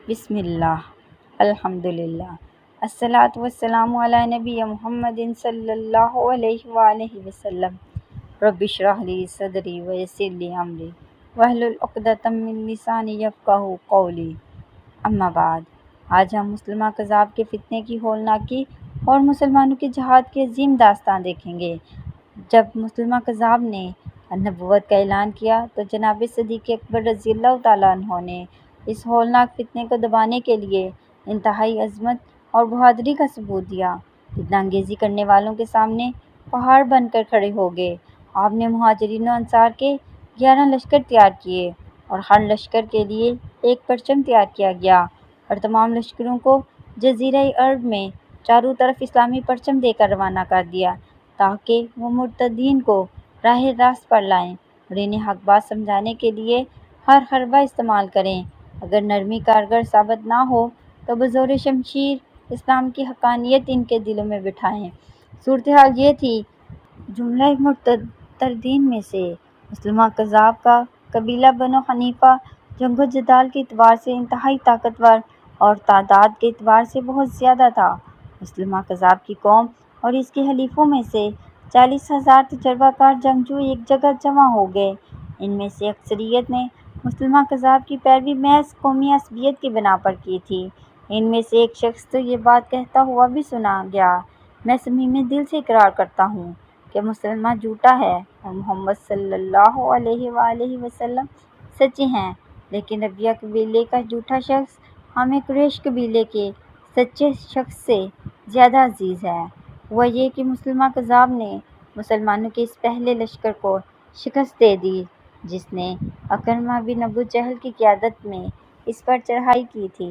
بسم اللہ، الحمدللہ، الصلاۃ والسلام علی نبی محمد صلی اللہ علیہ وآلہ وسلم۔ رب اشرح لی صدری ویسر لی امری واحلل عقدۃ من لسانی یفقہوا قولی۔ اما بعد، آج ہم مسلمہ کذاب کے فتنے کی ہولناکی اور مسلمانوں کی جہاد کی عظیم داستان دیکھیں گے۔ جب مسلمہ کذاب نے نبوت کا اعلان کیا تو جناب صدیق اکبر رضی اللہ تعالیٰ عنہ نے اس ہولناک فتنے کو دبانے کے لیے انتہائی عظمت اور بہادری کا ثبوت دیا۔ فتنہ انگیزی کرنے والوں کے سامنے پہاڑ بن کر کھڑے ہو گئے۔ آپ نے مہاجرین و انصار کے 11 لشکر تیار کیے اور ہر لشکر کے لیے ایک پرچم تیار کیا گیا اور تمام لشکروں کو جزیرہ عرب میں چاروں طرف اسلامی پرچم دے کر روانہ کر دیا تاکہ وہ مرتدین کو راہ راست پر لائیں اور انہیں حق بات سمجھانے کے لیے ہر حربہ استعمال کریں۔ اگر نرمی کارگر ثابت نہ ہو تو بزور شمشیر اسلام کی حقانیت ان کے دلوں میں بٹھائیں۔ صورتحال یہ تھی، جملہ مرتدین میں سے مسلمہ کذاب کا قبیلہ بنو حنیفہ جنگ و جدال کے اعتبار سے انتہائی طاقتور اور تعداد کے اعتبار سے بہت زیادہ تھا۔ مسلمہ کذاب کی قوم اور اس کے حلیفوں میں سے 40,000 تجربہ کار جنگجو ایک جگہ جمع ہو گئے۔ ان میں سے اکثریت نے مسلمہ کذاب کی پیروی محض قومی عصبیت کی بنا پر کی تھی۔ ان میں سے ایک شخص تو یہ بات کہتا ہوا بھی سنا گیا، میں صمیم دل سے اقرار کرتا ہوں کہ مسلمہ جھوٹا ہے اور محمد صلی اللہ علیہ وآلہ وسلم سچے ہیں، لیکن ربیہ قبیلے کا جھوٹا شخص ہمیں قریش قبیلے کے سچے شخص سے زیادہ عزیز ہے۔ ہوا یہ کہ مسلمہ کذاب نے مسلمانوں کے اس پہلے لشکر کو شکست دے دی جس نے عکرمہ بن ابو جہل کی قیادت میں اس پر چڑھائی کی تھی۔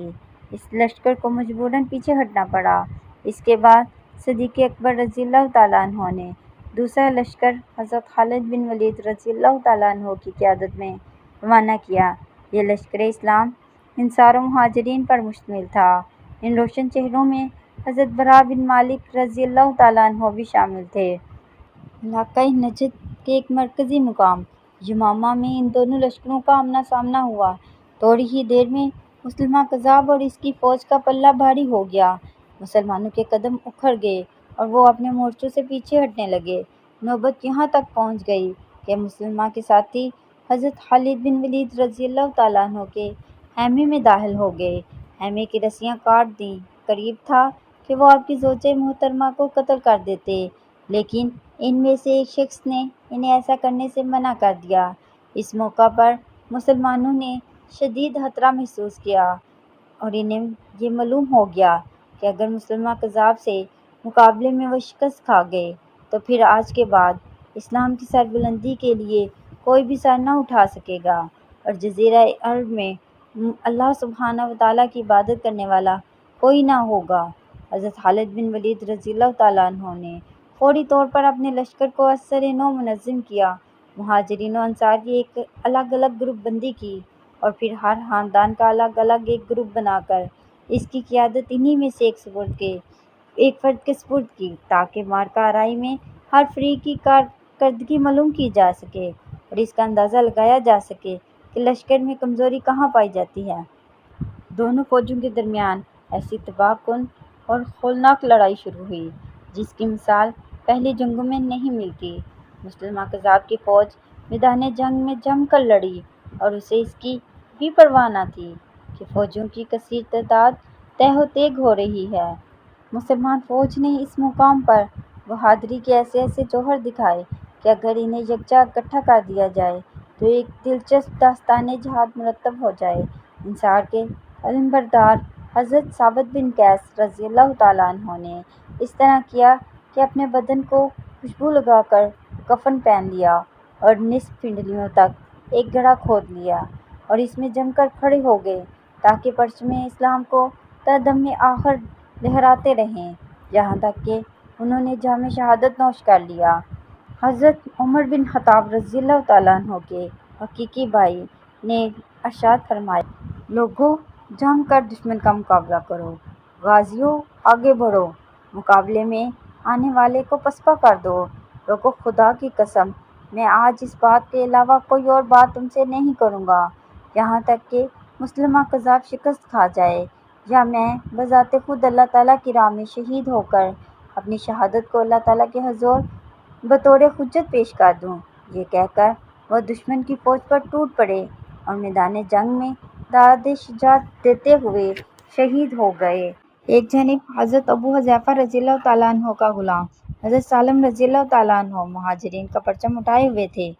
اس لشکر کو مجبوراً پیچھے ہٹنا پڑا۔ اس کے بعد صدیق اکبر رضی اللہ تعالیٰ عنہ نے دوسرا لشکر حضرت خالد بن ولید رضی اللہ تعالیٰ عنہ کی قیادت میں روانہ کیا۔ یہ لشکر اسلام انصار و مہاجرین پر مشتمل تھا۔ ان روشن چہروں میں حضرت براء بن مالک رضی اللہ تعالیٰ عنہ بھی شامل تھے۔ علاقہ نجد کے ایک مرکزی مقام یمامہ میں ان دونوں لشکروں کا آمنا سامنا ہوا۔ تھوڑی ہی دیر میں مسلمہ کذاب اور اس کی فوج کا پلہ بھاری ہو گیا۔ مسلمانوں کے قدم اکھڑ گئے اور وہ اپنے مورچوں سے پیچھے ہٹنے لگے۔ نوبت یہاں تک پہنچ گئی کہ مسلمہ کے ساتھی حضرت خالد بن ولید رضی اللہ تعالیٰ عنہ کے خیمے میں داخل ہو گئے۔ خیمے کی رسیاں کاٹ دیں۔ قریب تھا کہ وہ آپ کی زوجہ محترمہ کو قتل کر دیتے، لیکن ان میں سے ایک شخص نے انہیں ایسا کرنے سے منع کر دیا۔ اس موقع پر مسلمانوں نے شدید خطرہ محسوس کیا اور انہیں یہ معلوم ہو گیا کہ اگر مسلمہ کذاب سے مقابلے میں وہ شکست کھا گئے تو پھر آج کے بعد اسلام کی سربلندی کے لیے کوئی بھی سر نہ اٹھا سکے گا اور جزیرہ عرب میں اللہ سبحانہ و تعالیٰ کی عبادت کرنے والا کوئی نہ ہوگا۔ حضرت خالد بن ولید رضی اللہ تعالیٰ عنہ نے فوری طور پر اپنے لشکر کو ازسر نو منظم کیا، مہاجرین و انصار کی ایک الگ الگ گروپ بندی کی اور پھر ہر خاندان کا الگ الگ ایک گروپ بنا کر اس کی قیادت انہی میں سے ایک فرد کے سپرد کی تاکہ معرکہ آرائی میں ہر فریق کی کارکردگی معلوم کی جا سکے اور اس کا اندازہ لگایا جا سکے کہ لشکر میں کمزوری کہاں پائی جاتی ہے۔ دونوں فوجوں کے درمیان ایسی تباہ کن اور ہولناک لڑائی شروع ہوئی جس کی مثال پہلی جنگوں میں نہیں ملتی۔ مسلمہ کذاب کی فوج میدان جنگ میں جم کر لڑی اور اسے اس کی بھی پرواہ نہ تھی کہ فوجوں کی کثیر تعداد تہ و تیگ ہو رہی ہے۔ مسلمان فوج نے اس مقام پر بہادری کے ایسے جوہر دکھائے کہ اگر انہیں یکجا اکٹھا کر دیا جائے تو ایک دلچسپ داستان جہاد مرتب ہو جائے۔ انصار کے علمبردار حضرت ثابت بن قیس رضی اللہ تعالیٰ عنہ نے اس طرح کیا کہ اپنے بدن کو خوشبو لگا کر کفن پہن لیا اور نصف پنڈلیوں تک ایک گڑھا کھود لیا اور اس میں جم کر کھڑے ہو گئے تاکہ پرچم اسلام کو تا دم آخر لہراتے رہیں، یہاں تک کہ انہوں نے جام شہادت نوش کر لیا۔ حضرت عمر بن خطاب رضی اللہ تعالیٰ عنہ کے حقیقی بھائی نے ارشاد فرمایا، لوگو جم کر دشمن کا مقابلہ کرو، غازیوں آگے بڑھو، مقابلے میں آنے والے کو پسپا کر دو۔ لوگو خدا کی قسم میں آج اس بات کے علاوہ کوئی اور بات تم سے نہیں کروں گا، یہاں تک کہ مسلمہ کذاب شکست کھا جائے، یا میں بذات خود اللہ تعالیٰ کی راہ میں شہید ہو کر اپنی شہادت کو اللہ تعالیٰ کے حضور بطور حجت پیش کر دوں۔ یہ کہہ کر وہ دشمن کی فوج پر ٹوٹ پڑے اور میدان جنگ میں داد شجاعت دیتے ہوئے شہید ہو گئے۔ ایک جانب حضرت ابو حذیفہ رضی اللہ تعالیٰ عنہ کا غلام حضرت سالم رضی اللہ تعالیٰ عنہ مہاجرین کا پرچم اٹھائے ہوئے تھے۔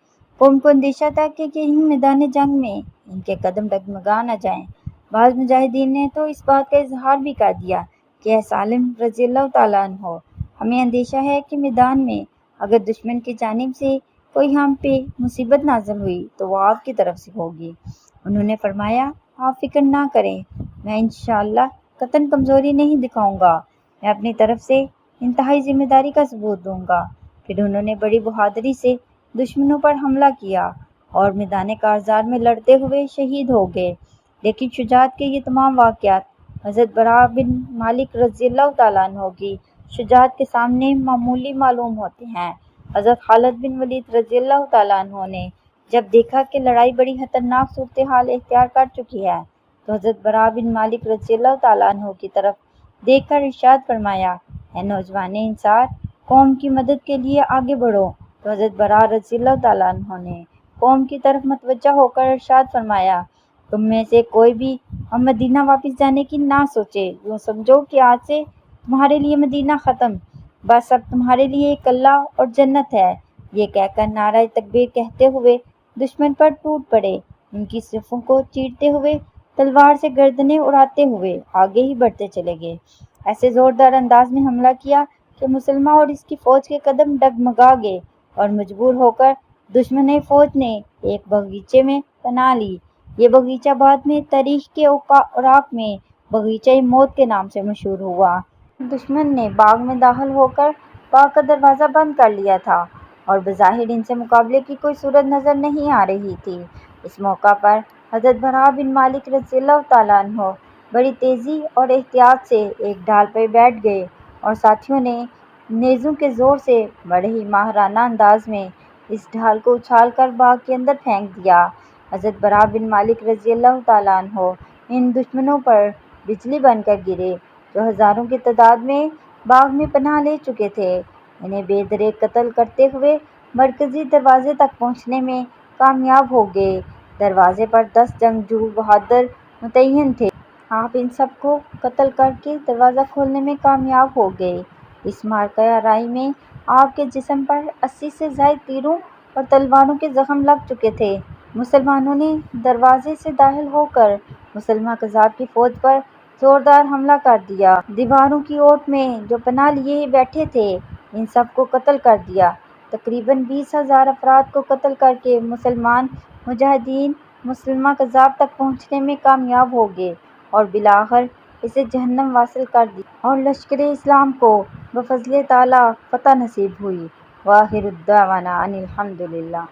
قوم کو اندیشہ تھا کہ کہیں میدان جنگ میں ان کے قدم ڈگمگا نہ جائیں۔ بعض مجاہدین نے تو اس بات کا اظہار بھی کر دیا کہ اے سالم رضی اللہ تعالیٰ عنہ، ہمیں اندیشہ ہے کہ میدان میں اگر دشمن کی جانب سے کوئی ہم پہ مصیبت نازل ہوئی تو وہ آپ کی طرف سے ہوگی۔ انہوں نے فرمایا، آپ فکر نہ کریں، میں انشاءاللہ قطعاً کمزوری نہیں دکھاؤں گا، میں اپنی طرف سے انتہائی ذمہ داری کا ثبوت دوں گا۔ پھر انہوں نے بڑی بہادری سے دشمنوں پر حملہ کیا اور میدان کارزار میں لڑتے ہوئے شہید ہو گئے۔ لیکن شجاعت کے یہ تمام واقعات حضرت براء بن مالک رضی اللہ تعالیٰ عنہ کی شجاعت کے سامنے معمولی معلوم ہوتے ہیں۔ حضرت خالد بن ولید رضی اللہ تعالیٰ عنہ نے جب دیکھا کہ لڑائی بڑی خطرناک صورتحال اختیار کر چکی ہے تو حضرت براء بن مالک رضی اللہ تعالیٰ عنہ کی طرف دیکھ کر ارشاد فرمایا، اے نوجوان انصار، قوم کی مدد کے لیے آگے بڑھو۔ تو حضرت براء رضی اللہ تعالیٰ عنہ نے قوم کی طرف متوجہ ہو کر ارشاد فرمایا، تم میں سے کوئی بھی اب مدینہ واپس جانے کی نہ سوچے، یوں سمجھو کہ آج سے تمہارے لیے مدینہ ختم، بس اب تمہارے لیے ایک اللہ اور جنت ہے۔ یہ کہہ کر نعرہ تکبیر کہتے ہوئے دشمن پر ٹوٹ پڑے، ان کی صفوں کو چیرتے ہوئے تلوار سے گردنیں اڑاتے ہوئے آگے ہی بڑھتے چلے گئے۔ ایسے زوردار انداز میں حملہ کیا کہ مسلمہ اور اس کی فوج کے قدم ڈگمگا گئے اور مجبور ہو کر دشمن فوج نے ایک باغیچے میں پناہ لی۔ یہ باغیچہ بعد میں تاریخ کے اوراق میں باغیچہ موت کے نام سے مشہور ہوا۔ دشمن نے باغ میں داخل ہو کر باغ کا دروازہ بند کر لیا تھا اور بظاہر ان سے مقابلے کی کوئی صورت نظر نہیں آ رہی تھی۔ اس موقع پر حضرت براء بن مالک رضی اللہ تعالیٰ عنہ بڑی تیزی اور احتیاط سے ایک ڈھال پر بیٹھ گئے اور ساتھیوں نے نیزوں کے زور سے بڑے ہی ماہرانہ انداز میں اس ڈھال کو اچھال کر باغ کے اندر پھینک دیا۔ حضرت براء بن مالک رضی اللہ تعالیٰ عنہ ان دشمنوں پر بجلی بن کر گرے جو ہزاروں کی تعداد میں باغ میں پناہ لے چکے تھے۔ انہیں بے دریغ قتل کرتے ہوئے مرکزی دروازے تک پہنچنے میں کامیاب ہو گئے۔ دروازے پر 10 جنگجو بہادر متعین تھے۔ آپ ان سب کو قتل کر کے دروازہ کھولنے میں کامیاب ہو گئے۔ اس معرکہ آرائی میں آپ کے جسم پر 80 سے زائد تیروں اور تلواروں کے زخم لگ چکے تھے۔ مسلمانوں نے دروازے سے داخل ہو کر مسلمہ کذاب کی فوج پر زوردار حملہ کر دیا۔ دیواروں کی اوٹ میں جو پناہ لیے بیٹھے تھے ان سب کو قتل کر دیا۔ تقریباً 20,000 افراد کو قتل کر کے مسلمان مجاہدین مسلمہ کذاب تک پہنچنے میں کامیاب ہو گئے اور بالآخر اسے جہنم واصل کر دی اور لشکر اسلام کو بفضل تعالیٰ فتح نصیب ہوئی۔ وآخر دعوانا ان الحمد للہ۔